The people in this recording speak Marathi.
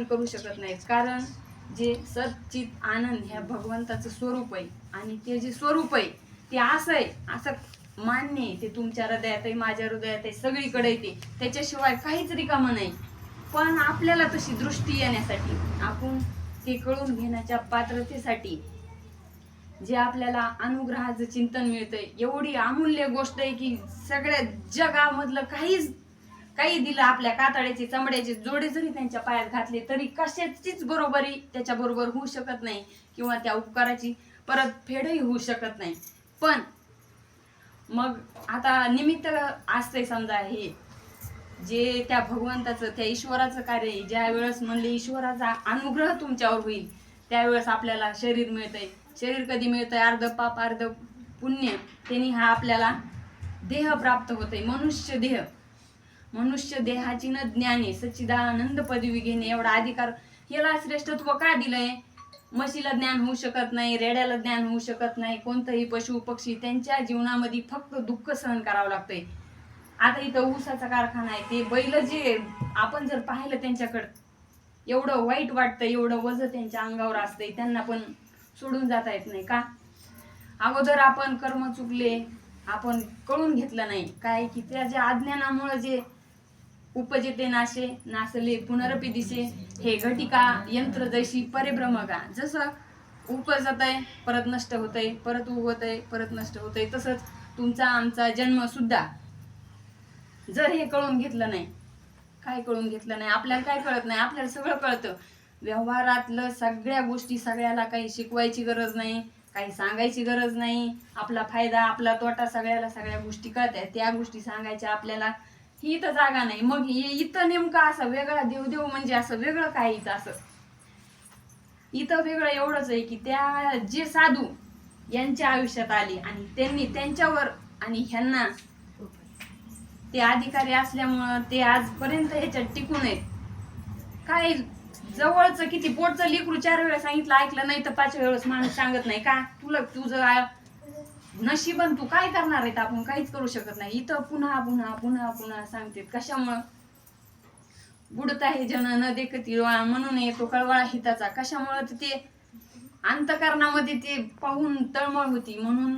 पण करू शकत नाही, कारण जे सच्चित आनंद ह्या भगवंताचं स्वरूप आहे आणि ते जे स्वरूप आहे ते असं आहे, असं मान्य आहे, ते तुमच्या हृदयात आहे, माझ्या हृदयात आहे, सगळीकडे येते, त्याच्याशिवाय काहीच रिकामं नाही. पण आपल्याला तशी दृष्टी येण्यासाठी, आपण ते कळून घेण्याच्या पात्रतेसाठी जे आपल्याला अनुग्रहाचं चिंतन मिळतंय, एवढी अमूल्य गोष्ट आहे की सगळ्या जगामधलं काही दिलं, आपल्या कातड्याचे चमड्याचे जोडे जरी त्यांच्या पायात घातले तरी कशाचीच बरोबरी त्याच्या बरोबर होऊ शकत नाही, किंवा त्या उपकाराची परतफेडही होऊ शकत नाही. पण मग आता निमित्त असतंय, समजा हे जे त्या भगवंताचं, त्या ईश्वराचं कार्य आहे. ज्या वेळेस म्हणले ईश्वराचा अनुग्रह तुमच्यावर होईल त्यावेळेस आपल्याला शरीर मिळतंय. शरीर कधी मिळतंय? अर्ध पाप अर्ध पुण्य, त्यांनी हा आपल्याला देह प्राप्त होतंय, मनुष्य देह. मनुष्य देहाची न ज्ञाने सच्चिदानंद पदवी घेणे एवढा अधिकार याला श्रेष्ठत्व का दिलंय? म्हशीला ज्ञान होऊ शकत नाही, रेड्याला ज्ञान होऊ शकत नाही, कोणतंही पशु पक्षी त्यांच्या जीवनामध्ये फक्त दुःख सहन करावं लागतंय. आता इथं ऊसाचा कारखाना आहे, ते बैल जे आपण जर पाहिलं त्यांच्याकडं एवढं वाईट वाटतं, एवढं वजन त्यांच्या अंगावर असतंय, त्यांना पण सोडून जाता येत नाही का? अगोदर आपण कर्म चुकले, आपण कळून घेतलं नाही काय की त्याच्या अज्ञानामुळे जे उपजते नाशे नासले पुनरपी दिसे, हे घटिका यंत्र जैशी परिभ्रमका. जसं उपजत आहे परत नष्ट होतंय, परत उगवत आहे परत नष्ट होतंय, तसंच तुमचा आमचा जन्म सुद्धा. जर हे कळून घेतलं नाही, काय कळून घेतलं नाही, आपल्याला काय कळत नाही, आपल्याला सगळं कळतं. व्यवहारातलं सगळ्या गोष्टी सगळ्याला काही शिकवायची गरज नाही, काही सांगायची गरज नाही. आपला फायदा आपला तोटा सगळ्याला सगळ्या गोष्टी कळतात, त्या गोष्टी सांगायच्या आपल्याला ही इथं जागा नाही. मग इथं नेमकं असं वेगळा देवदेव म्हणजे असं वेगळं काय? इथं असं इथं वेगळं एवढंच आहे की त्या जे साधू यांच्या आयुष्यात आले आणि त्यांनी त्यांच्यावर आणि ह्यांना ते अधिकारी असल्यामुळं ते आजपर्यंत ह्याच्यात टिकून आहेत. काय जवळचं किती पोटचं लेकरू 4 वेळा सांगितलं ऐकलं नाही तर 5व्या वेळेस माणूस सांगत नाही का? तुला तुझं नशीबन तू काय करणार आहे? आपण काहीच करू शकत नाही. इथं पुन्हा पुन्हा पुन्हा पुन्हा सांगते. कशामुळं? बुडता हे जन न देखती म्हणून येतो कळवळा हिताचा. कशामुळं? ते अंतकरणामध्ये ते पाहून तळमळ होती म्हणून